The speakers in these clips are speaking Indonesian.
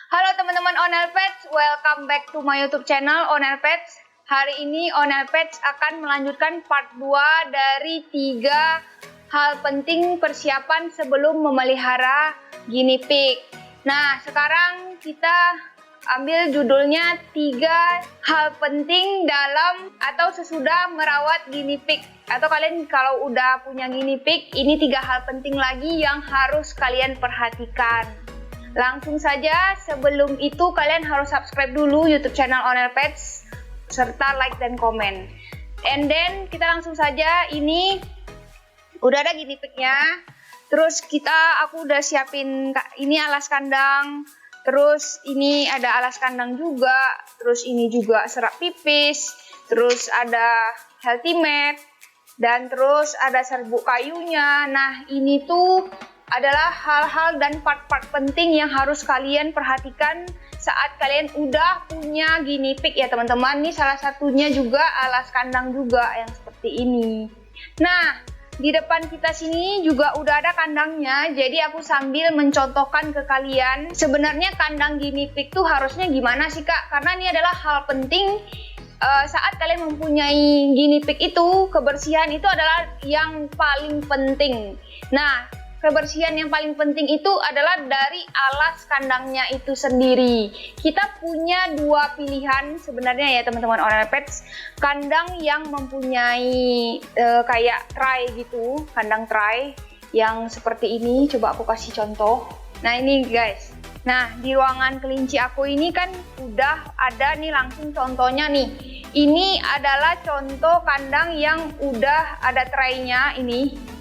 Halo teman-teman Onel Pets, welcome back to my YouTube channel Onel Pets. Hari ini Onel Pets akan melanjutkan part 2 dari 3 hal penting persiapan sebelum memelihara guinea pig. Nah, sekarang kita ambil judulnya 3 hal penting dalam atau sesudah merawat guinea pig. Atau kalian kalau udah punya guinea pig, ini 3 hal penting lagi yang harus kalian perhatikan. Langsung saja, sebelum itu kalian harus subscribe dulu YouTube channel Onel Pets serta like dan komen. And then kita langsung saja, ini udah ada guinea pignya. Terus aku udah siapin ini alas kandang. Terus ini ada alas kandang juga. Terus ini juga serat pipis. Terus ada healthy mat. Dan terus ada serbuk kayunya. Nah, ini tuh adalah hal-hal dan part-part penting yang harus kalian perhatikan saat kalian udah punya guinea pig ya teman-teman. Ini salah satunya juga alas kandang juga yang seperti ini. Nah, di depan kita sini juga udah ada kandangnya. Jadi aku sambil mencontohkan ke kalian sebenarnya kandang guinea pig tuh harusnya gimana sih Kak? Karena ini adalah hal penting saat kalian mempunyai guinea pig itu, kebersihan itu adalah yang paling penting. Nah, kebersihan yang paling penting itu adalah dari alas kandangnya itu sendiri. Kita punya 2 pilihan sebenarnya ya teman-teman Onel Pets. Kandang yang mempunyai kayak tray gitu, kandang tray yang seperti ini. Coba aku kasih contoh. Nah ini guys. Nah di ruangan kelinci aku ini kan udah ada nih langsung contohnya nih. Ini adalah contoh kandang yang udah ada traynya ini.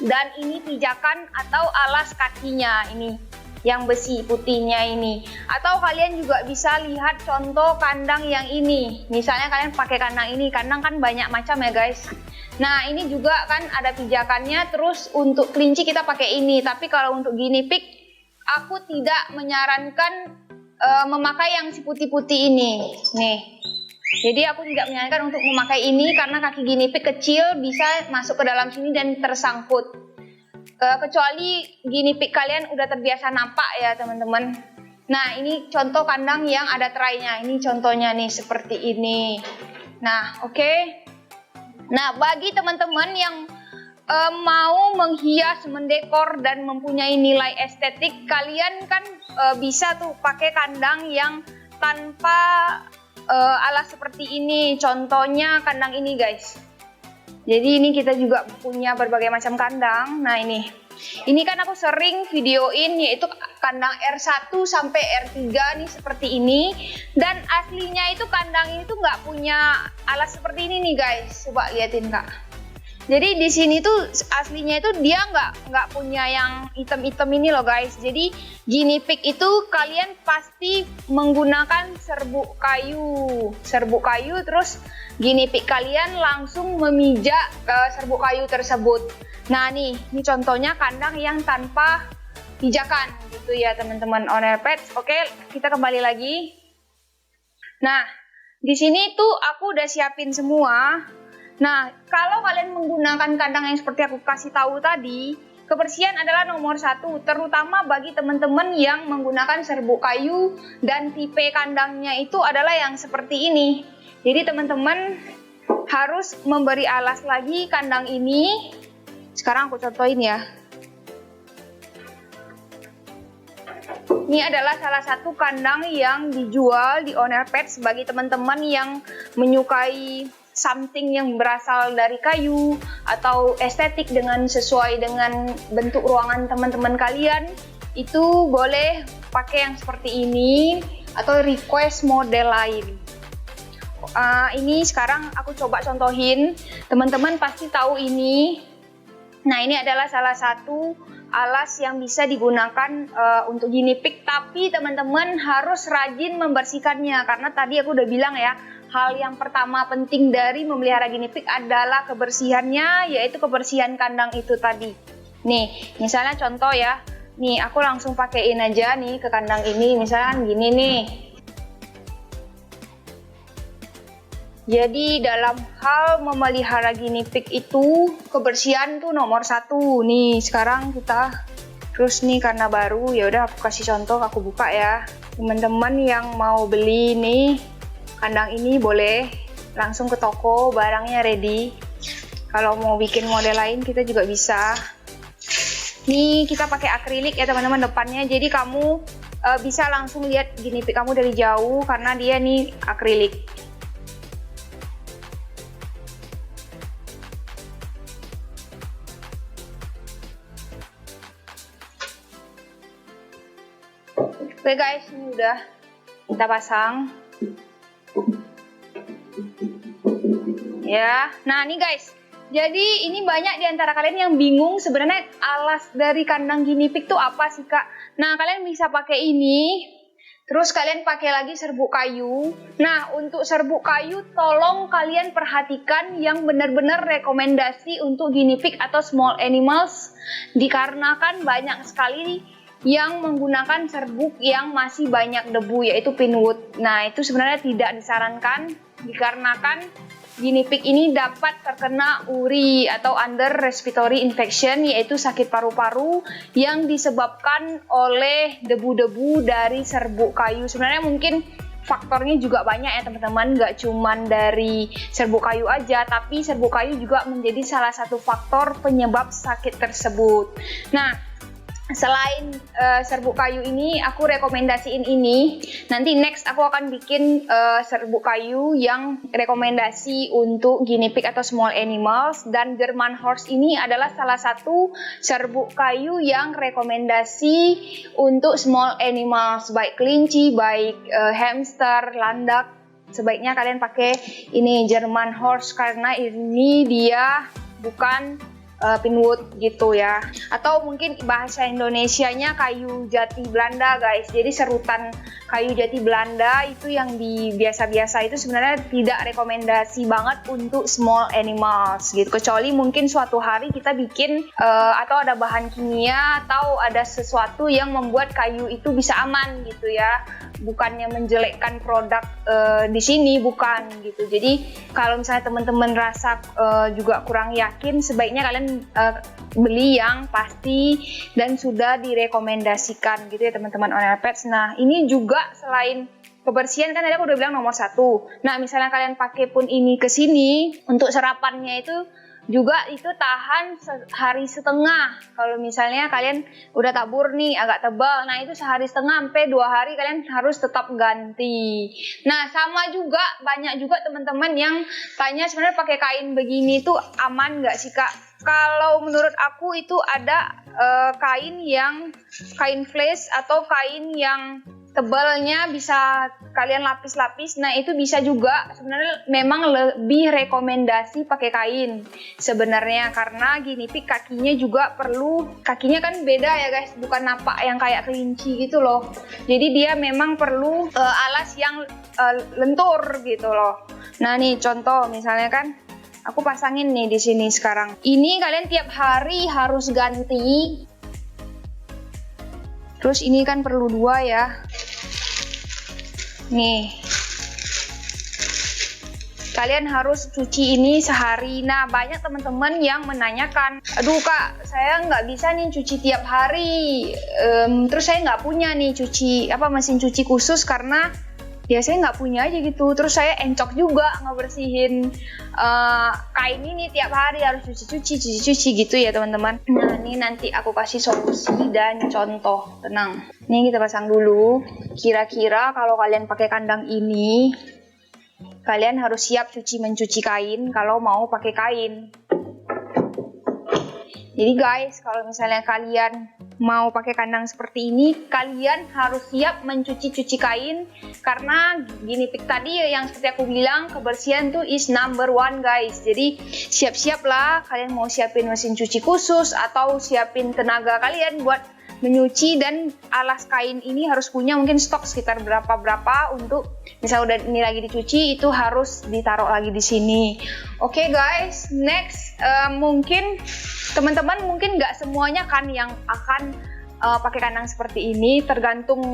Dan ini pijakan atau alas kakinya ini yang besi putihnya ini. Atau kalian juga bisa lihat contoh kandang yang ini. Misalnya kalian pakai kandang ini, kandang kan banyak macam ya guys. Nah ini juga kan ada pijakannya. Terus untuk kelinci kita pakai ini. Tapi kalau untuk guinea pig aku tidak menyarankan memakai yang si putih-putih ini. Nih. Jadi aku tidak menyarankan untuk memakai ini karena kaki guinea pig kecil bisa masuk ke dalam sini dan tersangkut. Kecuali guinea pig kalian udah terbiasa nampak ya teman-teman. Nah ini contoh kandang yang ada traynya. Ini contohnya nih seperti ini. Nah oke. Nah bagi teman-teman yang mau menghias, mendekor dan mempunyai nilai estetik, kalian kan bisa tuh pakai kandang yang tanpa alas seperti ini. Contohnya kandang ini guys. Jadi ini kita juga punya berbagai macam kandang. Nah ini kan aku sering videoin yaitu kandang R1 sampai R3 nih seperti ini. Dan aslinya itu kandang ini tuh nggak punya alas seperti ini nih guys. Coba liatin Kak. Jadi di sini tuh aslinya itu dia nggak punya yang item-item ini loh guys. Jadi guinea pig itu kalian pasti menggunakan serbuk kayu terus guinea pig kalian langsung memijak serbuk kayu tersebut. Nah ini contohnya kandang yang tanpa pijakan gitu ya teman-teman Onel Pets. Oke, kita kembali lagi. Nah di sini tuh aku udah siapin semua. Nah, kalau kalian menggunakan kandang yang seperti aku kasih tahu tadi, kebersihan adalah nomor 1, terutama bagi teman-teman yang menggunakan serbuk kayu dan tipe kandangnya itu adalah yang seperti ini. Jadi teman-teman harus memberi alas lagi kandang ini. Sekarang aku contohin ya. Ini adalah salah satu kandang yang dijual di Onel Pets bagi teman-teman yang menyukai something yang berasal dari kayu atau estetik sesuai dengan bentuk ruangan teman-teman kalian, itu boleh pakai yang seperti ini atau request model lain. Ini sekarang aku coba contohin, teman-teman pasti tahu ini. Nah ini adalah salah satu alas yang bisa digunakan untuk guinea pig, tapi teman-teman harus rajin membersihkannya karena tadi aku udah bilang ya, hal yang pertama penting dari memelihara guinea pig adalah kebersihannya, yaitu kebersihan kandang itu tadi. Nih, misalnya contoh ya. Nih, aku langsung pakein aja nih ke kandang ini, misalnya gini nih. Jadi dalam hal memelihara guinea pig itu kebersihan tuh nomor 1. Nih, sekarang kita Terus nih karena baru, ya udah aku kasih contoh, aku buka ya. Teman-teman yang mau beli nih kandang ini boleh langsung ke toko, barangnya ready. Kalau mau bikin model lain kita juga bisa. Nih kita pakai akrilik ya teman-teman depannya, jadi kamu bisa langsung lihat guinea pig kamu dari jauh karena dia nih akrilik. Oke guys, ini udah kita pasang. Ya, nah nih guys. Jadi ini banyak di antara kalian yang bingung sebenarnya alas dari kandang guinea pig tuh apa sih Kak? Nah, kalian bisa pakai ini. Terus kalian pakai lagi serbuk kayu. Nah, untuk serbuk kayu tolong kalian perhatikan yang benar-benar rekomendasi untuk guinea pig atau small animals, dikarenakan banyak sekali yang menggunakan serbuk yang masih banyak debu, yaitu pinwood. Nah, itu sebenarnya tidak disarankan dikarenakan guinea pig ini dapat terkena URI atau under respiratory infection, yaitu sakit paru-paru yang disebabkan oleh debu-debu dari serbuk kayu. Sebenarnya mungkin faktornya juga banyak ya teman-teman, nggak cuman dari serbuk kayu aja, tapi serbuk kayu juga menjadi salah satu faktor penyebab sakit tersebut. Nah, selain serbuk kayu ini, aku rekomendasiin ini. Nanti next aku akan bikin serbuk kayu yang rekomendasi untuk guinea pig atau small animals. Dan German horse ini adalah salah satu serbuk kayu yang rekomendasi untuk small animals, baik kelinci, baik hamster, landak. Sebaiknya kalian pakai ini German horse karena ini dia bukan pinwood gitu ya, atau mungkin bahasa Indonesianya kayu jati Belanda guys. Jadi serutan kayu jati Belanda itu yang di biasa-biasa itu sebenarnya tidak rekomendasi banget untuk small animals gitu, kecuali mungkin suatu hari kita bikin atau ada bahan kimia atau ada sesuatu yang membuat kayu itu bisa aman gitu ya, bukannya menjelekkan produk di sini, bukan gitu. Jadi kalau misalnya teman-teman rasa juga kurang yakin, sebaiknya kalian beli yang pasti dan sudah direkomendasikan gitu ya teman-teman Onel Pets. Nah, ini juga selain kebersihan kan tadi aku udah bilang nomor 1. Nah, misalnya kalian pakai pun ini ke sini, untuk serapannya itu juga itu tahan sehari setengah. Kalau misalnya kalian udah tabur nih agak tebal, nah itu sehari setengah sampai 2 hari kalian harus tetap ganti. Nah, sama juga banyak juga teman-teman yang tanya sebenarnya pakai kain begini tuh aman nggak sih Kak? Kalau menurut aku itu ada kain fleece atau kain yang tebalnya bisa kalian lapis-lapis. Nah, itu bisa juga sebenarnya, memang lebih rekomendasi pakai kain sebenarnya, karena guinea pig kakinya juga perlu, kakinya kan beda ya guys, bukan napak yang kayak kelinci gitu loh. Jadi dia memang perlu alas yang lentur gitu loh. Nah, nih contoh misalnya kan aku pasangin nih di sini sekarang. Ini kalian tiap hari harus ganti. Terus ini kan perlu 2 ya. Nih. Kalian harus cuci ini sehari. Nah, banyak teman-teman yang menanyakan, aduh Kak, saya nggak bisa nih cuci tiap hari. Terus saya nggak punya nih mesin cuci khusus karena ya saya nggak punya aja gitu. Terus saya encok juga ngebersihin kain ini tiap hari, harus cuci gitu ya teman-teman. Nah, ini nanti aku kasih solusi dan contoh. Tenang, ini kita pasang dulu. Kira-kira kalau kalian pakai kandang ini, kalian harus siap mencuci kain kalau mau pakai kain. Jadi guys, kalau misalnya kalian mau pakai kandang seperti ini, kalian harus siap mencuci kain, karena guinea pig tadi yang seperti aku bilang, kebersihan tuh is number 1 guys. Jadi siap-siaplah kalian mau siapin mesin cuci khusus atau siapin tenaga kalian buat menyuci, dan alas kain ini harus punya mungkin stok sekitar berapa untuk misal udah ini lagi dicuci itu harus ditaruh lagi di sini. Oke guys, next mungkin teman-teman mungkin nggak semuanya kan yang akan pakai kandang seperti ini, tergantung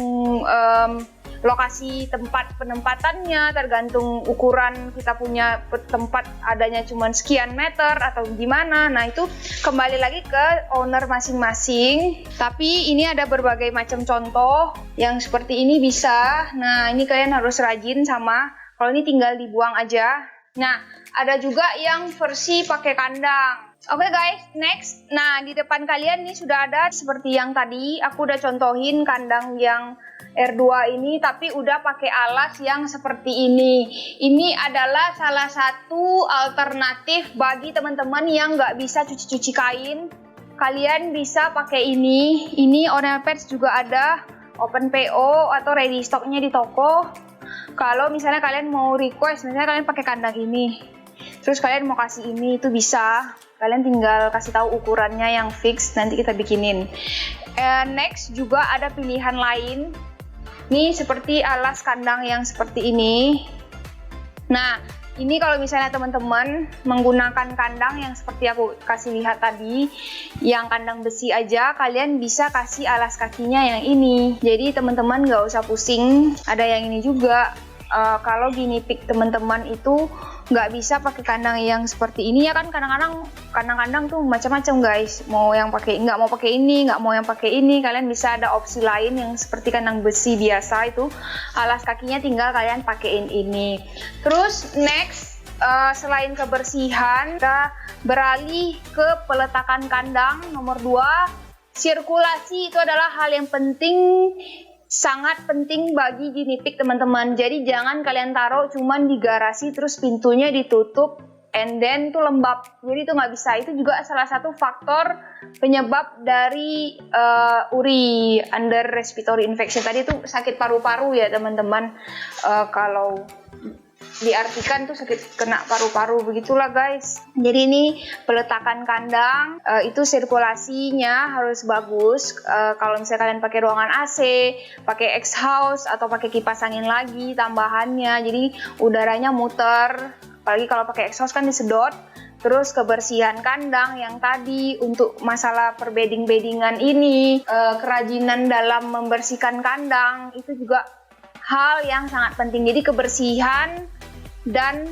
lokasi tempat penempatannya, tergantung ukuran kita punya tempat adanya cuma sekian meter atau gimana. Nah itu kembali lagi ke owner masing-masing. Tapi ini ada berbagai macam contoh yang seperti ini bisa. Nah ini kalian harus rajin sama, kalau ini tinggal dibuang aja. Nah ada juga yang versi pakai kandang. Oke guys, next. Nah, di depan kalian nih sudah ada seperti yang tadi. Aku udah contohin kandang yang R2 ini, tapi udah pakai alas yang seperti ini. Ini adalah salah satu alternatif bagi teman-teman yang nggak bisa cuci-cuci kain. Kalian bisa pakai ini. Ini Onel Pets juga ada open PO atau ready stocknya di toko. Kalau misalnya kalian mau request, misalnya kalian pakai kandang ini, terus kalian mau kasih ini, itu bisa. Kalian tinggal kasih tahu ukurannya yang fix, nanti kita bikinin. Next juga ada pilihan lain. Nih seperti alas kandang yang seperti ini. Nah, ini kalau misalnya teman-teman menggunakan kandang yang seperti aku kasih lihat tadi, yang kandang besi aja, kalian bisa kasih alas kakinya yang ini. Jadi teman-teman nggak usah pusing. Ada yang ini juga. Kalau guinea pig teman-teman itu nggak bisa pakai kandang yang seperti ini ya kan, kadang-kadang kandang-kandang tuh macam-macam guys, mau yang pakai nggak mau pakai ini, nggak mau yang pakai ini, kalian bisa ada opsi lain yang seperti kandang besi biasa, itu alas kakinya tinggal kalian pakein ini. Terus next, selain kebersihan, kita beralih ke peletakan kandang. Nomor 2, sirkulasi itu adalah hal yang penting, sangat penting bagi guinea pig teman-teman. Jadi jangan kalian taruh cuman di garasi terus pintunya ditutup and then tuh lembab. Jadi itu nggak bisa. Itu juga salah satu faktor penyebab dari URI, under respiratory infection. Tadi itu sakit paru-paru ya teman-teman. Kalau diartikan tuh sakit kena paru-paru, begitulah guys. Jadi ini peletakan kandang, itu sirkulasinya harus bagus. Kalau misalnya kalian pakai ruangan AC, pakai exhaust atau pakai kipas angin lagi tambahannya, jadi udaranya muter. Apalagi kalau pakai exhaust kan disedot. Terus kebersihan kandang yang tadi, untuk masalah perbeding-bedingan ini, kerajinan dalam membersihkan kandang itu juga hal yang sangat penting. Jadi kebersihan dan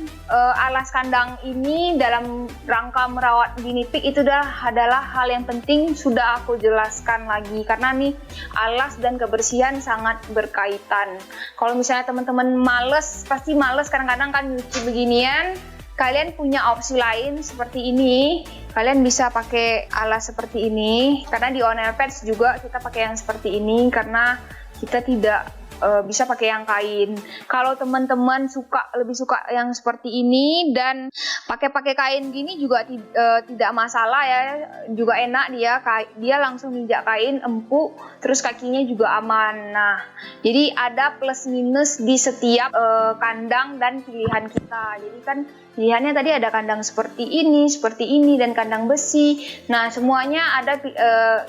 alas kandang ini dalam rangka merawat guinea pig itu adalah hal yang penting, sudah aku jelaskan lagi, karena nih alas dan kebersihan sangat berkaitan. Kalau misalnya teman-teman males, pasti males kadang-kadang kan nyuci beginian, kalian punya opsi lain seperti ini. Kalian bisa pakai alas seperti ini, karena di Onel Pets juga kita pakai yang seperti ini karena kita tidak bisa pakai yang kain. Kalau teman-teman lebih suka yang seperti ini dan pakai kain gini juga tidak masalah ya, juga enak, dia langsung injak kain empuk, terus kakinya juga aman. Nah, jadi ada plus minus di setiap kandang dan pilihan kita. Jadi kan pilihannya tadi ada kandang seperti ini dan kandang besi. Nah, semuanya ada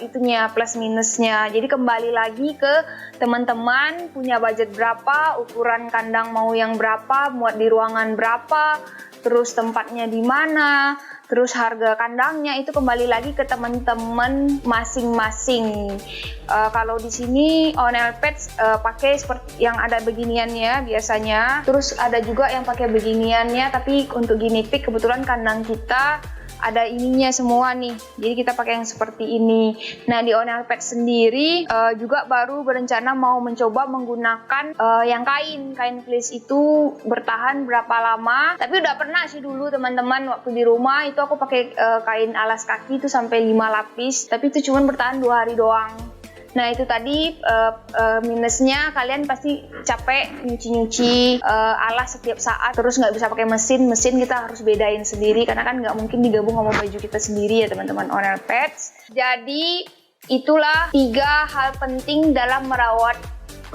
itunya plus minusnya. Jadi kembali lagi ke teman-teman punya budget berapa, ukuran kandang mau yang berapa, muat di ruangan berapa, terus tempatnya di mana, terus harga kandangnya, itu kembali lagi ke teman-teman masing-masing. Kalau di sini Onel Pets pakai seperti yang ada beginiannya biasanya, terus ada juga yang pakai beginiannya, tapi untuk guinea pig kebetulan kandang kita ada ininya semua nih, jadi kita pakai yang seperti ini. Nah, di Onel Pets sendiri juga baru berencana mau mencoba menggunakan yang kain fleece itu bertahan berapa lama, tapi udah pernah sih dulu teman-teman, waktu di rumah itu aku pakai kain alas kaki itu sampai 5 lapis, tapi itu cuma bertahan 2 hari doang. Nah, itu tadi minusnya, kalian pasti capek nyuci-nyuci alas setiap saat, terus nggak bisa pakai mesin kita harus bedain sendiri, karena kan nggak mungkin digabung sama baju kita sendiri ya teman-teman Onel Pets. Jadi itulah 3 hal penting dalam merawat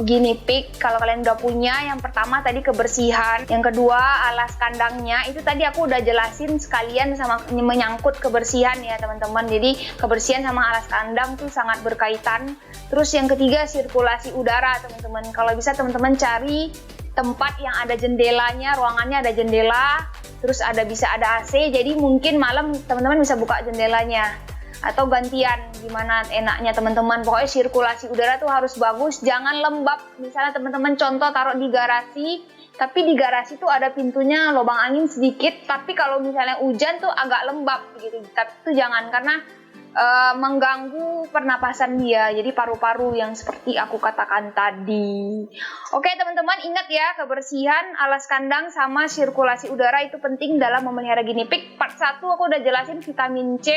guinea pig. Kalau kalian udah punya, yang pertama tadi kebersihan, yang kedua alas kandangnya, itu tadi aku udah jelasin sekalian sama menyangkut kebersihan ya teman-teman. Jadi kebersihan sama alas kandang tuh sangat berkaitan. Terus yang ketiga sirkulasi udara teman-teman. Kalau bisa teman-teman cari tempat yang ada jendelanya, ruangannya ada jendela, terus bisa ada AC, jadi mungkin malam teman-teman bisa buka jendelanya. atau gantian, gimana enaknya teman-teman. Pokoknya sirkulasi udara tuh harus bagus, jangan lembab. Misalnya teman-teman contoh taruh di garasi, tapi di garasi tuh ada pintunya lubang angin sedikit, tapi kalau misalnya hujan tuh agak lembab gitu. Tapi itu jangan, karena mengganggu pernapasan dia, jadi paru-paru yang seperti aku katakan tadi. Oke teman-teman, ingat ya, kebersihan alas kandang sama sirkulasi udara itu penting dalam memelihara guinea pig. Part 1 aku udah jelasin vitamin C,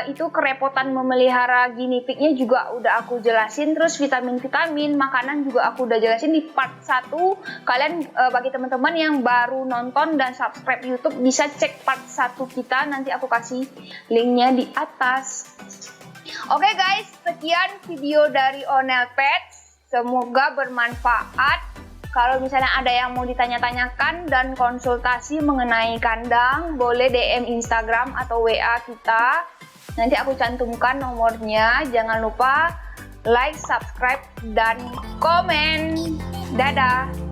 itu kerepotan memelihara guinea pignya juga udah aku jelasin. Terus vitamin-vitamin makanan juga aku udah jelasin di part 1. Kalian bagi teman-teman yang baru nonton dan subscribe YouTube bisa cek part 1 kita, nanti aku kasih linknya di atas. Oke guys, sekian video dari Onel Pets, semoga bermanfaat. Kalau misalnya ada yang mau ditanya-tanyakan dan konsultasi mengenai kandang, boleh DM Instagram atau WA kita. Nanti aku cantumkan nomornya. Jangan lupa like, subscribe, dan komen. Dadah!